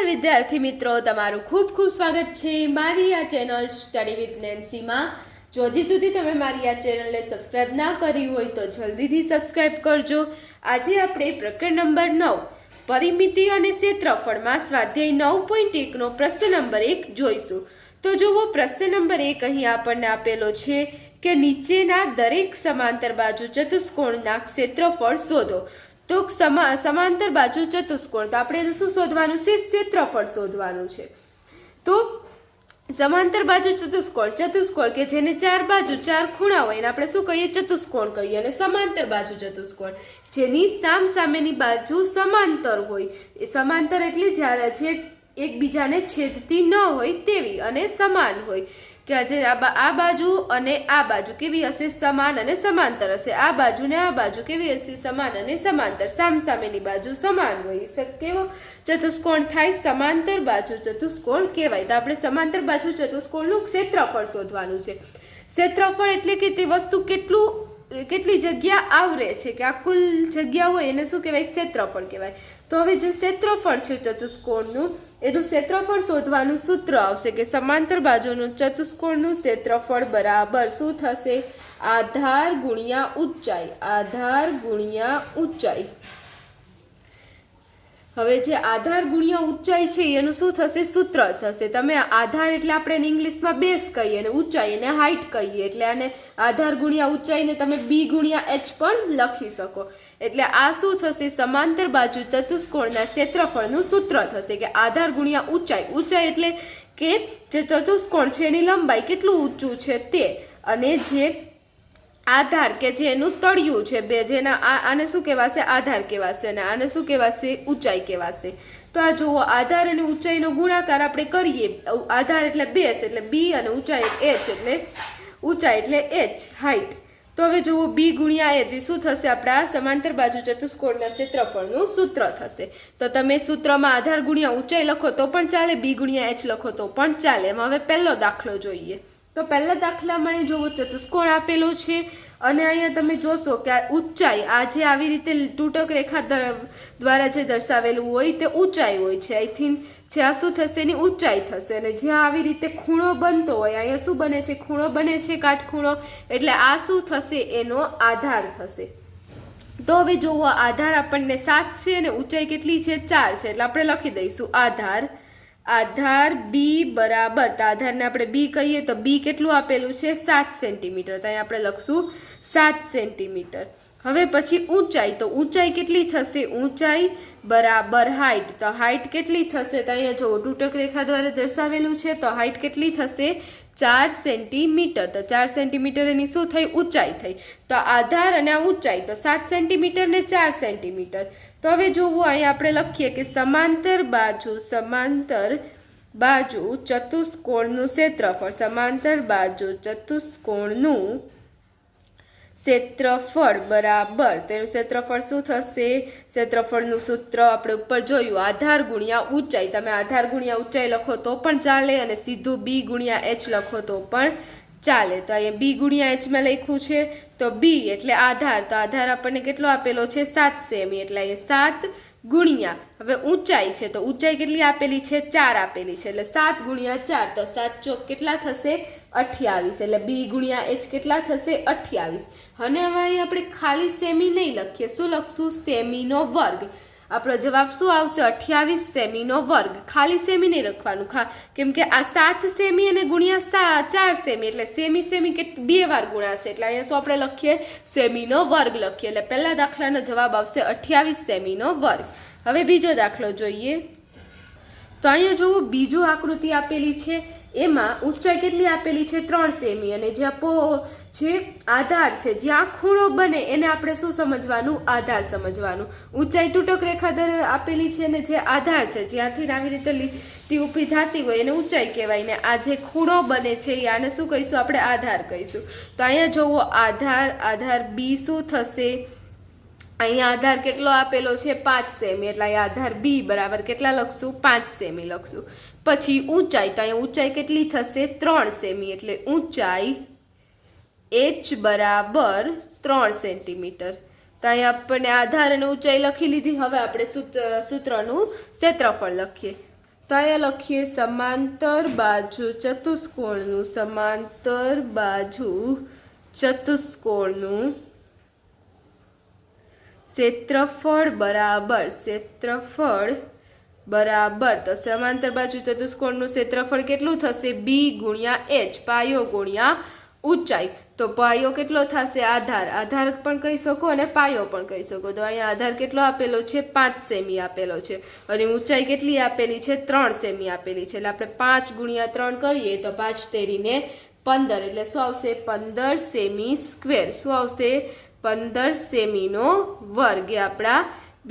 વિદ્યાર્થી મિત્રો, તમારું ખૂબ ખૂબ સ્વાગત છે મારી આ ચેનલ સ્ટડી વિથ નેન્સીમાં। જો હજી સુધી તમે મારી આ ચેનલને સબસ્ક્રાઇબ ના કરી હોય તો જલ્દીથી સબસ્ક્રાઇબ કરજો। આજે આપણે પ્રકરણ નંબર 9 પરિમિતિ અને ક્ષેત્રફળમાં સ્વાધ્યાય 9.1 નો પ્રશ્ન નંબર 1 જોઈશું। તો જુઓ, પ્રશ્ન નંબર 1 અહીં આપણને આપેલો છે કે નીચેના દરેક સમાંતર બાજુ ચતુષ્કોણના ક્ષેત્રફળ શોધો। તો સમાંતર બાજુ ચતુષ્કોણ, તો આપણે શું શોધવાનું છે? ક્ષેત્રફળ શોધવાનું છે। તો સમાંતર બાજુ ચતુષ્કોણ કે જેને ચાર બાજુ ચાર ખૂણા હોય એને આપણે શું કહીએ? ચતુષ્કોણ કહીએ। અને સમાંતર બાજુ ચતુષ્કોણ જેની સામેની બાજુ સમાંતર હોય, એ સમાંતર એટલે જ્યારે જે એકબીજાને છેદતી ન હોય તેવી અને સમાન હોય, કે આજે આ બાજુ અને આ બાજુ કેવી હશે? સમાન અને સમાંતર હશે। આ બાજુ ને આ બાજુ કેવી હશે? સમાન અને સમાંતર। સામેની બાજુ સમાન હોય, કેવો ચતુષ્કોણ થાય? સમાંતર બાજુ ચતુષ્કોણ કહેવાય। તો આપણે સમાંતર બાજુ ચતુષ્કોણનું ક્ષેત્રફળ શોધવાનું છે। ક્ષેત્રફળ એટલે કે તે વસ્તુ કેટલી જગ્યા આવરે છે, કે આ કુલ જગ્યા હોય એને શું કહેવાય? ક્ષેત્રફળ કહેવાય। તો હવે જે ક્ષેત્રફળ છે ચતુષ્કોણનું, એનું ક્ષેત્રફળ શોધવાનું સૂત્ર આવશે કે સમાંતર બાજુનું ચતુષ્કોણનું ક્ષેત્રફળ બરાબર શું થશે? આધાર ગુણ્યા ઊંચાઈ। આધાર ગુણ્યા ઊંચાઈ। હવે જે આધાર ગુણ્યા ઊંચાઈ છે એનું શું થશે? સૂત્ર થશે। તમે આધાર એટલે આપણે ઇંગ્લિશમાં બેઝ કહીએ, અને ઊંચાઈ એને હાઈટ કહીએ, એટલે આને આધાર ગુણ્યા ઊંચાઈને તમે બી ગુણ્યા એચ પણ લખી શકો। એટલે આ શું થશે? સમાંતર બાજુ ચતુષ્કોણના ક્ષેત્રફળનું સૂત્ર થશે કે આધાર ગુણ્યા ઊંચાઈ। ઊંચાઈ એટલે કે જે ચતુષ્કોણ છે એની લંબાઈ કેટલું ઊંચું છે તે, અને જે આધાર કે જે એનું તળિયું છે, બે જેના આને શું કહેવાશે? આધાર કહેવાશે, અને આને શું કહેવાશે? ઊંચાઈ કહેવાશે। તો આ જુઓ, આધાર અને ઊંચાઈનો ગુણાકાર આપણે કરીએ। આધાર એટલે બેઝ એટલે બી, અને ઊંચાઈ એચ એટલે ઊંચાઈ એટલે એચ હાઈટ। તો હવે જુઓ, બી ગુણ્યા એચ શું થશે? આપણા સમાંતર બાજુ ચતુષ્કોણના ક્ષેત્રફળનું સૂત્ર થશે। તો તમે સૂત્રમાં આધાર ગુણ્યા ઊંચાઈ લખો તો પણ ચાલે, બી ગુણ્યા એચ લખો તો પણ ચાલે। એમાં હવે પહેલો દાખલો જોઈએ। તો પહેલા દાખલામાં અહીં જુઓ, ચતુષ્કોણ આપેલો છે, અને અહીંયા તમે જોશો કે આ ઊંચાઈ, આ જે આવી રીતે તૂટક રેખા દ્વારા જે દર્શાવેલું હોય તે ઊંચાઈ હોય છે। અહીંથી જ્યાં શું થશે? એની ઊંચાઈ થશે। અને જ્યાં આવી રીતે ખૂણો બનતો હોય, અહીંયા શું બને છે? ખૂણો બને છે, કાટખૂણો, એટલે આ શું થશે? એનો આધાર થશે। તો હવે જુઓ, આધાર આપણને 7 છે અને ઊંચાઈ કેટલી છે? 4 છે, એટલે આપણે લખી દઈશું આધાર બી બરાબર, તો આધારને આપણે બી કહીએ તો બી કેટલું આપેલું છે? 7 સેન્ટીમીટર। તો અહીંયા આપણે લખશું 7 સેન્ટીમીટર। હવે પછી ઊંચાઈ, તો ઊંચાઈ કેટલી થશે? ઊંચાઈ બરાબર હાઈટ, તો હાઈટ કેટલી થશે? તો અહીંયા જો તૂટક રેખા દ્વારા દર્શાવેલું છે, તો હાઈટ કેટલી થશે? 4 સેન્ટીમીટર। તો 4 સેન્ટીમીટર એની શું થઈ? ઊંચાઈ થઈ। તો આધાર અને આ ઊંચાઈ, તો 7 સેન્ટીમીટર ને 4 સેન્ટીમીટર। તો હવે જોવું, અહીંયા આપણે લખીએ કે સમાંતર બાજુ ચતુષ્કોણનું ક્ષેત્રફળ, સમાંતર બાજુ ચતુષ્કોણનું ક્ષેત્રફળ બરાબર, તેનું ક્ષેત્રફળ શું થશે? ક્ષેત્રફળનું સૂત્ર આપણે ઉપર જોયું, આધાર ગુણ્યા ઊંચાઈ। તમે આધાર ગુણ્યા ઊંચાઈ લખો તો પણ ચાલે, અને સીધું બી ગુણ્યા એચ લખો તો પણ ચાલે। તો અહીંયા બી ગુણ્યા એચમાં લખ્યું છે, તો બી એટલે આધાર, તો આધાર આપણને કેટલો આપેલો છે? 7 સેમી, એટલે અહીંયા 7 ગુણ્યા, હવે ઊંચાઈ છે, તો ઊંચાઈ કેટલી આપેલી છે? 4 આપેલી છે, એટલે 7 ગુણ્યા 4, તો 7 ચોક કેટલા થશે? 28, એટલે બી ગુણ્યા એચ કેટલા થશે? 28। અને હવે અહીં આપણે ખાલી સેમી નહીં લખીએ, શું લખશું? સેમીનો વર્ગ। આપણો જવાબ શું આવશે? 28 સેમીનો વર્ગ। ખાલી સેમી નહીં લખવાનું, કેમ કે આ 7 સેમી અને ગુણ્યા 4 સેમી, એટલે સેમી કે 2 વાર ગુણાશે, એટલે અહીંયા શું આપણે લખીએ? સેમીનો વર્ગ લખીએ। એટલે પહેલા દાખલાનો જવાબ આવશે 28 સેમીનો વર્ગ। હવે બીજો દાખલો જોઈએ। તો અહીંયા જુઓ, બીજો આકૃતિ આપેલી છે, એમાં ઊંચાઈ કેટલી આપેલી છે? 3 સેમી, અને જ્યાં જે આધાર છે, જ્યાં ખૂણો બને એને આપણે શું સમજવાનું? આધાર સમજવાનું। ઊંચાઈ તૂટક રેખા દ્વારા આપેલી છે, અને જે આધાર છે, જ્યાંથી આવી રીતે લીટી ઊભી થતી હોય એને ઊંચાઈ કહેવાય, ને આ જે ખૂણો બને છે એ આને શું કહીશું? આપણે આધાર કહીશું। તો અહીંયા જુઓ, આધાર બી શું થશે? અહીંયા આધાર કેટલો આપેલો છે? 5 સેમી, એટલે અહીંયા આધાર બી બરાબર કેટલા લખશું? 5 સેમી લખશું। પછી ઊંચાઈ, તો અહીંયા ઊંચાઈ કેટલી થશે? 3 સેમી, એટલે ઊંચાઈ એચ બરાબર 3 સેન્ટીમીટર। તો અહીંયા આપણને આધાર અને ઊંચાઈ લખી લીધી। હવે આપણે સૂત્રનું ક્ષેત્રફળ લખીએ। તો અહીંયા લખીએ સમાંતર બાજુ ચતુષ્કોણનું, સમાંતર બાજુ ચતુષ્કોણનું ક્ષેત્રફળ બરાબર તો સમાંતર બાજુ ચતુષ્કોણનું ક્ષેત્રફળ કેટલું થશે? બી ગુણ્યા એચ, પાયો ગુણ્યા ઊંચાઈ. તો પાયો કેટલો થશે? આધાર પણ કહી શકો અને પાયો પણ કહી શકો. તો અહીંયા આધાર કેટલો આપેલો છે? 5 સેમી આપેલો છે અને ઊંચાઈ કેટલી આપેલી છે? 3 સેમી આપેલી છે. એટલે આપણે 5 ગુણ્યા 3 કરીએ તો 5 તેરીને 15, એટલે શું આવશે? 15 સેમી સ્ક્વેર. શું આવશે? 15 સેમીનો વર્ગ એ આપણા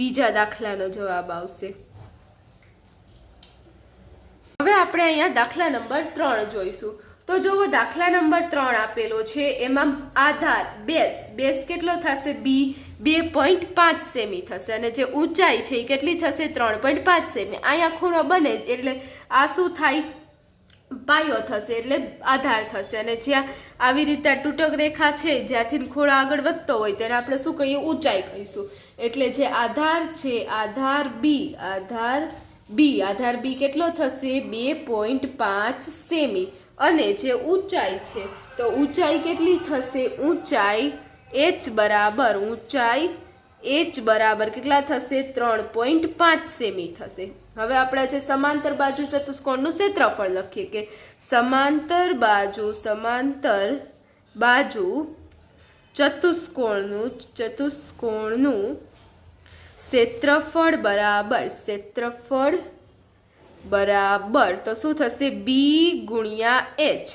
બીજા દાખલાનો જવાબ આવશે. હવે આપણે અહીંયા દાખલા નંબર 3 જોઈશું. તો જો દાખલા નંબર 3 આપેલો છે એમાં આધાર બેઝ કેટલો થશે? બી 2.5 સેમી થશે અને જે ઊંચાઈ છે એ કેટલી થશે? 3.5 સેમી. અહીંયા ખૂણો બને એટલે આ શું થાય? પાયો થશે એટલે આધાર થશે. અને જ્યાં આવી રીતે તૂટક રેખા છે જ્યાંથી ખૂણો આગળ વધતો હોય તેને આપણે શું કહીએ? ઊંચાઈ કહીશું. એટલે જે આધાર છે આધાર બી કેટલો થશે? 2.5 સેમી. અને જે ઊંચાઈ છે તો ઊંચાઈ કેટલી થશે? ઊંચાઈ h બરાબર કેટલા થશે? 3.5 સેમી થશે. હવે આપણે જે સમાંતર બાજુ ચતુષ્કોણનું ક્ષેત્રફળ લખીએ કે સમાંતર બાજુ ચતુષ્કોણનું ક્ષેત્રફળ બરાબર તો શું થશે? બી ગુણ્યા એચ,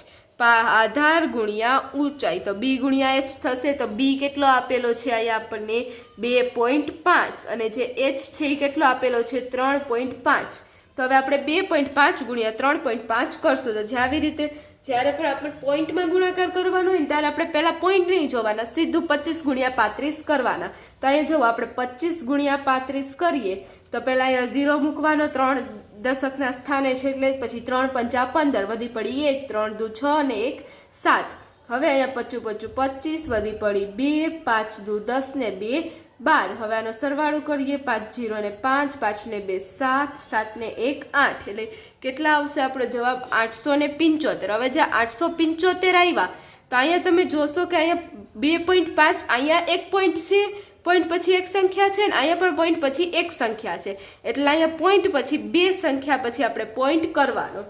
આધાર ગુણ્યા ઊંચાઈ. તો બી ગુણ્યા એચ થશે. તો બી કેટલો આપેલો છે? અહીંયા આપણને 2.5 અને જે એચ છે એ કેટલો આપેલો છે? 3.5. તો હવે આપણે 2.5 ગુણ્યા 3.5 કરશું. તો આવી રીતે જ્યારે પણ આપણે પોઈન્ટમાં ગુણાકાર કરવાનો હોય ને ત્યારે આપણે પહેલા પોઈન્ટ નહીં જોવાના, સીધું 25 ગુણ્યા 35 કરવાના. તો અહીંયા જો આપણે 25 ગુણ્યા 35 કરીએ તો પહેલા અહીંયા 0 મૂકવાનો 3 દશકના સ્થાને છે એટલે પછી 3 પંચા 15 વધી પડી 1, 3 દુ 6 અને 1 7. હવે અહીંયા 25 વધી પડી 2, 5 દુ 10 ને 2 12. હવે આનો સરવાળો કરીએ 5 0 ને 5, 5 ને 2 7, 7 ને 1 8. એટલે કેટલા આવશે આપણો જવાબ? 875. હવે જે 875 આવ્યા તો અહીંયા તમે જોશો કે અહીંયા 2.5, અહીંયા એક પોઈન્ટ છે, પોઈન્ટ પછી એક સંખ્યા છે ને અહીંયા પણ પોઈન્ટ પછી એક સંખ્યા છે. એટલે અહીંયા પોઈન્ટ પછી 2 સંખ્યા પછી આપણે પોઈન્ટ કરવાનો.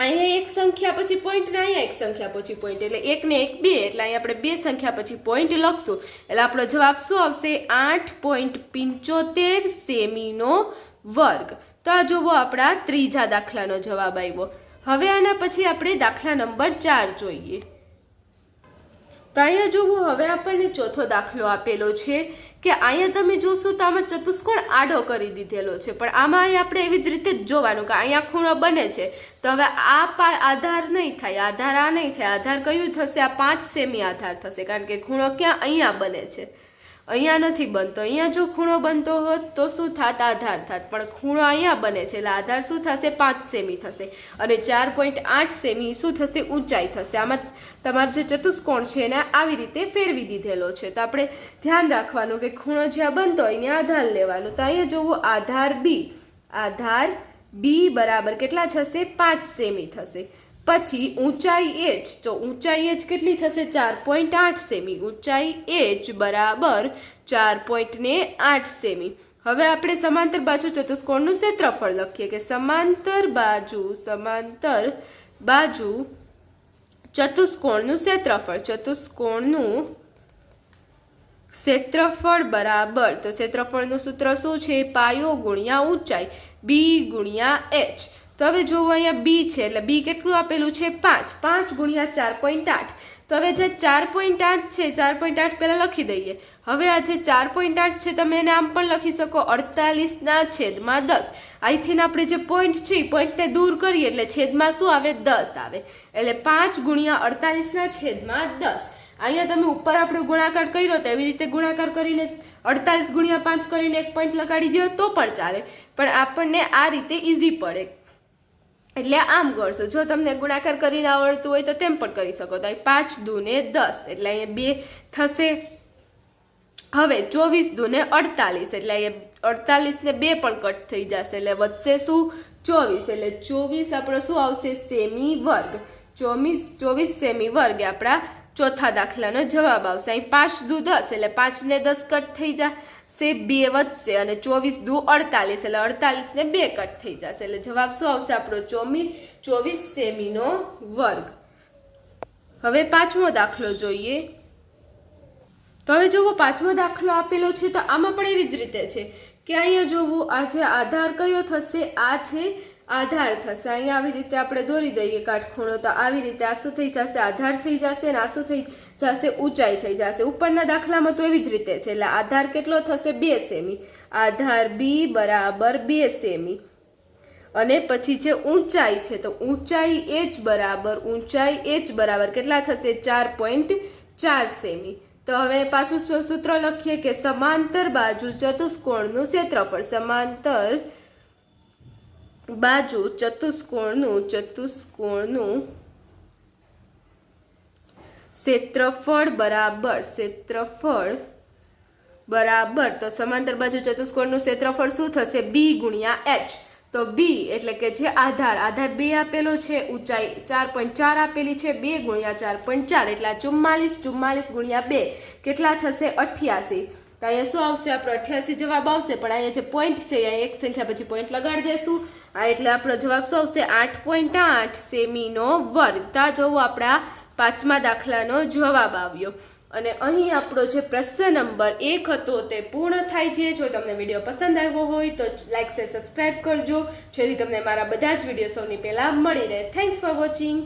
અહીંયા એક સંખ્યા પછી પોઈન્ટ ને અહીંયા એક સંખ્યા પછી પોઈન્ટ, એટલે 1 ને 1 2. એટલે અહીંયા આપણે 2 સંખ્યા પછી પોઈન્ટ લખશું. એટલે આપણો જવાબ શું આવશે? 8.75 સેમીનો વર્ગ. તો આ જોવો આપણા ત્રીજા દાખલાનો જવાબ આવ્યો. હવે આના પછી આપણે દાખલા નંબર 4 જોઈએ. તો અહીંયા જોવું, હવે આપણને ચોથો દાખલો આપેલો છે કે અહીંયા તમે જોશો તો આમાં ચતુષ્કોણ આડો કરી દીધેલો છે, પણ આમાં આપણે એવી જ રીતે જ જોવાનું કે અહીંયા ખૂણો બને છે. તો હવે આ આધાર નહીં થાય, આધાર આ નહીં થાય. આધાર કયું થશે? આ 5 સેમી આધાર થશે, કારણ કે ખૂણો ક્યાં? અહીંયા બને છે, અહીંયા નથી બનતો. અહીંયા જો ખૂણો બનતો હોત તો શું થાત? આધાર થાત. પણ ખૂણો અહીંયા બને છે એટલે આધાર શું થશે? 5 સેમી થશે. અને 4.8 સેમી શું થશે? ઊંચાઈ થશે. આમાં તમારો જે ચતુષ્કોણ છે એને આવી રીતે ફેરવી દીધેલો છે. તો આપણે ધ્યાન રાખવાનું કે ખૂણો જ્યાં બનતો હોય એને આધાર લેવાનું. તો અહીંયા જોવો આધાર બી બરાબર કેટલા થશે? 5 સેમી થશે. પછી ઊંચાઈ h, તો ઊંચાઈ h કેટલી થશે? 4.8 સેમી. ઊંચાઈ h બરાબર 4.8 સેમી. હવે આપણે સમાંતર બાજુ ચતુષ્કોણનું ક્ષેત્રફળ લખીએ કે સમાંતર બાજુ ચતુષ્કોણનું ક્ષેત્રફળ બરાબર, તો ક્ષેત્રફળનું સૂત્ર શું છે? પાયો ગુણ્યા ઊંચાઈ, બી ગુણ્યા એચ. તો હવે જોવો અહીંયા બી છે એટલે બી કેટલું આપેલું છે? 5 ગુણ્યા 4.8. તો હવે જે 4.8 છે 4.8 પહેલાં લખી દઈએ. હવે આ જે 4.8 છે તમે એને આમ પણ લખી શકો 48/10. અહીંથી આપણે જે પોઈન્ટ છે એ પોઈન્ટને દૂર કરીએ એટલે છેદમાં શું આવે? 10 આવે. એટલે 5 ગુણ્યા 48/10. અહીંયા તમે ઉપર આપણે ગુણાકાર કર્યો તો એવી રીતે ગુણાકાર કરીને 48 ગુણ્યા 5 કરીને એક પોઈન્ટ લગાડી દો તો પણ ચાલે, પણ આપણને આ રીતે ઇઝી પડે એટલે આમ કરશો. જો તમને ગુણાકાર કરીને આવડતું હોય તો તેમ પણ કરી શકો. તો 5 દુ ને 10 એટલે અહીંયા 2 થશે. હવે 24 દુ ને 48 એટલે અહીંયા 48 ને 2 પણ કટ થઈ જશે એટલે વધશે શું? 24 એટલે 24 આપણો શું આવશે સેમી વર્ગ 24 સેમી વર્ગ એ આપણા ચોથા દાખલાનો જવાબ આવશે. અહીં 5 દુ 10 એટલે 5 ને 10 કટ થઈ જશે, 2 વધશે અને 24 દુ 48 એટલે 48 ને 2 કટ થઈ જશે એટલે જવાબ શું આવશે આપણો 24 સેમીનો વર્ગ. હવે પાંચમો દાખલો જોઈએ. તો હવે જોવો પાંચમો દાખલો આપેલો છે તો આમાં પણ એવી જ રીતે છે કે અહીંયા જોવું આ જે આધાર કયો થશે, આ છે આધાર થશે. અહીંયા આવી રીતે આપણે દોરી દઈએ કાટખૂણો તો આવી રીતે આ શું થઈ જશે, આધાર થઈ જશે અને આ શું થઈ જશે, ઊંચાઈ થઈ જશે. ઉપરના દાખલામાં તો એવી જ રીતે છે એટલે આધાર કેટલો થશે 2 સેમી, આધાર બી બરાબર 2 સેમી અને પછી જે ઊંચાઈ છે તો ઊંચાઈ h બરાબર કેટલા થશે 4.4 સેમી. તો હવે પાછું સૂત્ર લખીએ કે સમાંતર બાજુ ચતુષ્કોણનું ક્ષેત્રફળ, સમાંતર બાજુ ચતુષ્કોણનું ક્ષેત્રફળ બરાબર તો સમાંતર બાજુ ચતુષ્કોણનું ક્ષેત્રફળ શું થશે b ગુણ્યા h. તો b એટલે કે જે આધાર 2 આપેલો છે, ઊંચાઈ 4.4 આપેલી છે, 2 ગુણ્યા 4.4 એટલે 44 ગુણ્યા 2 કેટલા થશે 88. તો અહીંયા શું આવશે આપણો 88 જવાબ આવશે. પણ અહીંયા જે પોઈન્ટ છે અહીંયા એક સંખ્યા પછી પોઈન્ટ લગાડી દેશું એટલે આપણો જવાબ શું આવશે 8.8 સેમીનો વર્ગ. તા જોવો આપણા પાંચમા દાખલાનો જવાબ આવ્યો. અને અહીં આપણો જે પ્રશ્ન નંબર 1 હતો તે પૂર્ણ થાય છે. જો તમને વિડીયો પસંદ આવ્યો હોય તો લાઈક શેર સબસ્ક્રાઈબ કરજો જેથી તમને મારા બધા જ વિડીયો સૌની પહેલા મળી રહે. Thanks for watching.